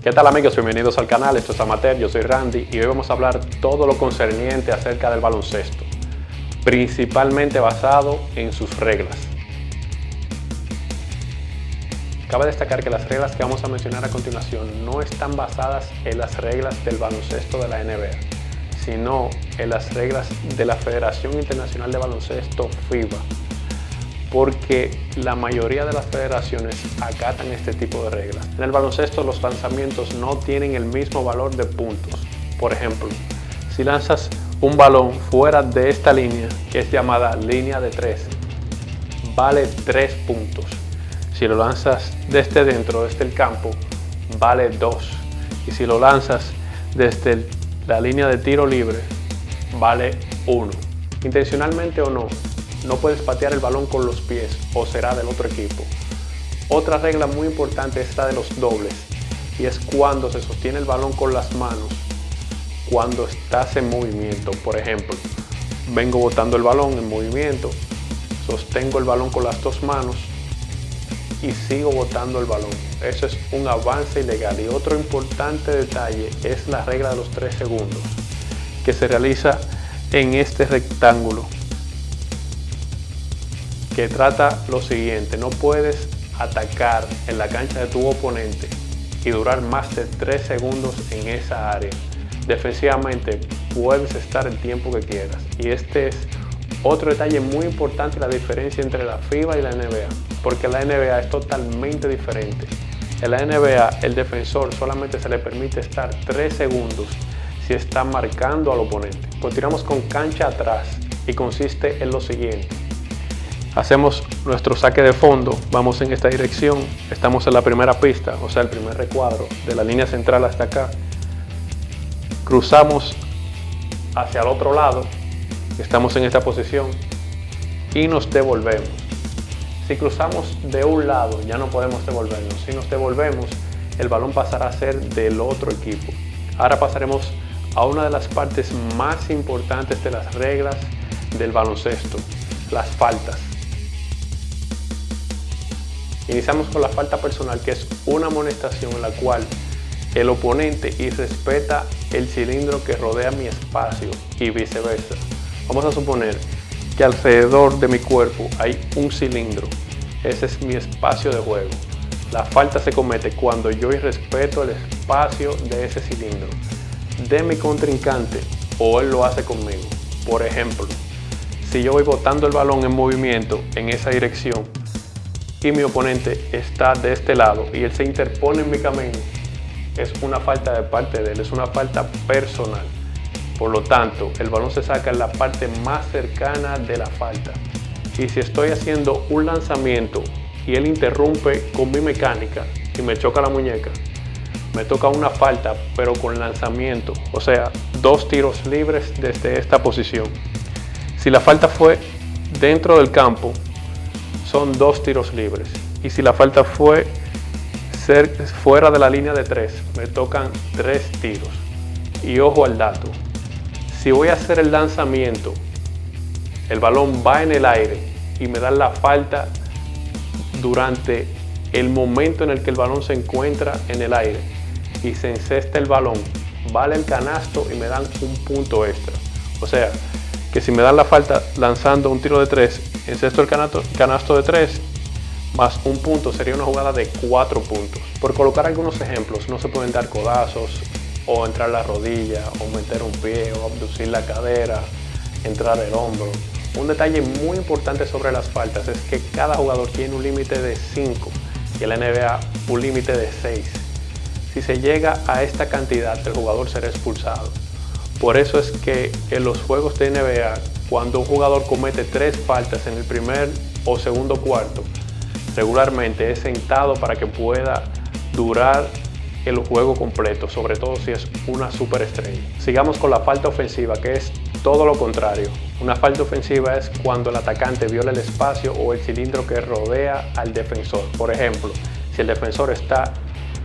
¿Qué tal amigos? Bienvenidos al canal, esto es Amateur, yo soy Randy y hoy vamos a hablar todo lo concerniente acerca del baloncesto, principalmente basado en sus reglas. Cabe destacar que las reglas que vamos a mencionar a continuación no están basadas en las reglas del baloncesto de la NBA, sino en las reglas de la Federación Internacional de Baloncesto FIBA, porque la mayoría de las federaciones acatan este tipo de reglas. En el baloncesto los lanzamientos no tienen el mismo valor de puntos. Por ejemplo, si lanzas un balón fuera de esta línea, que es llamada línea de 3, vale 3 puntos. Si lo lanzas desde dentro, desde el campo, vale 2. Y si lo lanzas desde la línea de tiro libre, vale 1. Intencionalmente o no, no puedes patear el balón con los pies o será del otro equipo. Otra regla muy importante es la de los dobles, y es cuando se sostiene el balón con las manos cuando estás en movimiento. Por ejemplo, vengo botando el balón en movimiento, sostengo el balón con las dos manos y sigo botando el balón. Eso es un avance ilegal. Y otro importante detalle es la regla de los 3 segundos, que se realiza en este rectángulo, que trata lo siguiente: no puedes atacar en la cancha de tu oponente y durar más de 3 segundos en esa área. Defensivamente puedes estar el tiempo que quieras. Y este es otro detalle muy importante, la diferencia entre la FIBA y la NBA, porque la NBA es totalmente diferente. En la NBA el defensor solamente se le permite estar 3 segundos si está marcando al oponente. Continuamos con cancha atrás y consiste en lo siguiente: hacemos nuestro saque de fondo, vamos en esta dirección, estamos en la primera pista, o sea el primer recuadro, de la línea central hasta acá. Cruzamos hacia el otro lado, estamos en esta posición y nos devolvemos. Si cruzamos de un lado ya no podemos devolvernos, si nos devolvemos el balón pasará a ser del otro equipo. Ahora pasaremos a una de las partes más importantes de las reglas del baloncesto: las faltas. Iniciamos con la falta personal, que es una amonestación en la cual el oponente irrespeta el cilindro que rodea mi espacio y viceversa. Vamos a suponer que alrededor de mi cuerpo hay un cilindro. Ese es mi espacio de juego. La falta se comete cuando yo irrespeto el espacio de ese cilindro de mi contrincante o él lo hace conmigo. Por ejemplo, si yo voy botando el balón en movimiento en esa dirección y mi oponente está de este lado y él se interpone en mi camino, es una falta de parte de él, es una falta personal. Por lo tanto, el balón se saca en la parte más cercana de la falta. Y si estoy haciendo un lanzamiento y él interrumpe con mi mecánica y me choca la muñeca, me toca una falta, pero con lanzamiento, o sea, 2 tiros libres desde esta posición. Si la falta fue dentro del campo, son 2 tiros libres. Y si la falta fue fuera de la línea de 3, me tocan 3 tiros. Y ojo al dato: si voy a hacer el lanzamiento, el balón va en el aire y me dan la falta durante el momento en el que el balón se encuentra en el aire y se encesta el balón, vale el canasto y me dan un punto extra. O sea, que si me dan la falta lanzando un tiro de 3, encesto el canasto de 3, más un punto, sería una jugada de 4 puntos. Por colocar algunos ejemplos, no se pueden dar codazos, o entrar la rodilla, o meter un pie, o abducir la cadera, entrar el hombro. Un detalle muy importante sobre las faltas es que cada jugador tiene un límite de 5 y en la NBA un límite de 6. Si se llega a esta cantidad, el jugador será expulsado. Por eso es que en los juegos de NBA, cuando un jugador comete 3 faltas en el primer o segundo cuarto, regularmente es sentado para que pueda durar el juego completo, sobre todo si es una superestrella. Sigamos con la falta ofensiva, que es todo lo contrario. Una falta ofensiva es cuando el atacante viola el espacio o el cilindro que rodea al defensor. Por ejemplo, si el defensor está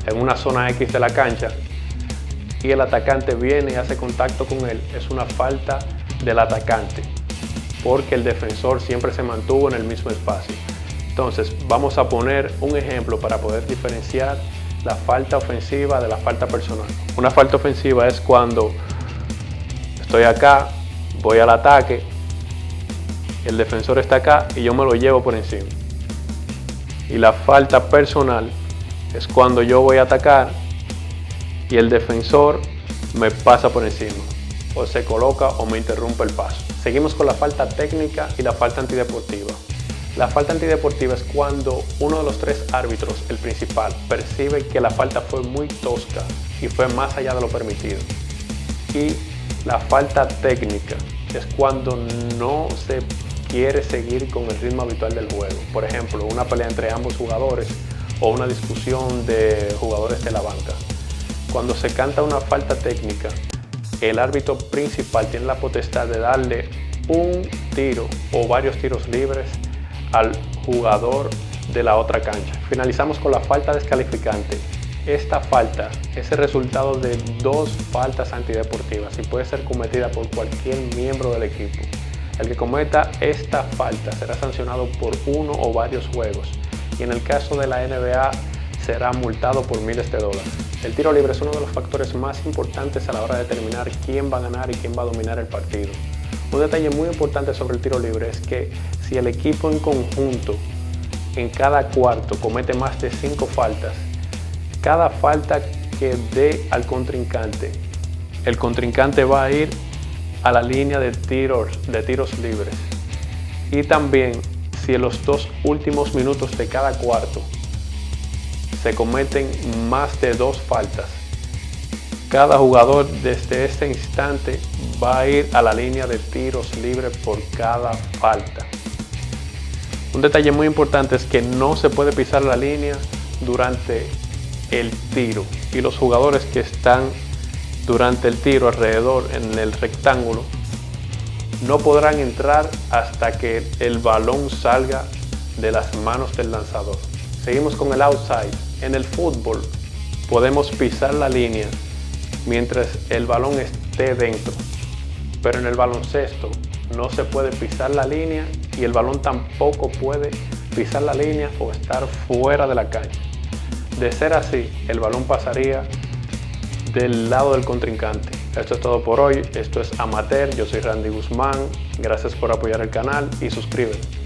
en una zona X de la cancha y el atacante viene y hace contacto con él, es una falta del atacante, porque el defensor siempre se mantuvo en el mismo espacio. Entonces, vamos a poner un ejemplo para poder diferenciar la falta ofensiva de la falta personal. Una falta ofensiva es cuando estoy acá, voy al ataque, el defensor está acá y yo me lo llevo por encima. Y la falta personal es cuando yo voy a atacar y el defensor me pasa por encima, o se coloca o me interrumpe el paso. Seguimos con la falta técnica y la falta antideportiva. La falta antideportiva es cuando uno de los tres árbitros, el principal, percibe que la falta fue muy tosca y fue más allá de lo permitido. Y la falta técnica es cuando no se quiere seguir con el ritmo habitual del juego. Por ejemplo, una pelea entre ambos jugadores o una discusión de jugadores de la banca. Cuando se canta una falta técnica, el árbitro principal tiene la potestad de darle un tiro o varios tiros libres al jugador de la otra cancha. Finalizamos con la falta descalificante. Esta falta es el resultado de dos faltas antideportivas y puede ser cometida por cualquier miembro del equipo. El que cometa esta falta será sancionado por uno o varios juegos y en el caso de la NBA será multado por miles de dólares. El tiro libre es uno de los factores más importantes a la hora de determinar quién va a ganar y quién va a dominar el partido. Un detalle muy importante sobre el tiro libre es que si el equipo en conjunto en cada cuarto comete más de 5 faltas, cada falta que dé al contrincante, el contrincante va a ir a la línea de tiros libres. Y también si en los 2 últimos minutos de cada cuarto se cometen más de 2 faltas, cada jugador desde este instante va a ir a la línea de tiros libres por cada falta. Un detalle muy importante es que no se puede pisar la línea durante el tiro y los jugadores que están durante el tiro alrededor en el rectángulo no podrán entrar hasta que el balón salga de las manos del lanzador. Seguimos con el outside. En el fútbol podemos pisar la línea mientras el balón esté dentro, pero en el baloncesto no se puede pisar la línea y el balón tampoco puede pisar la línea o estar fuera de la cancha. De ser así, el balón pasaría del lado del contrincante. Esto es todo por hoy. Esto es Amateur. Yo soy Randy Guzmán. Gracias por apoyar el canal y suscríbete.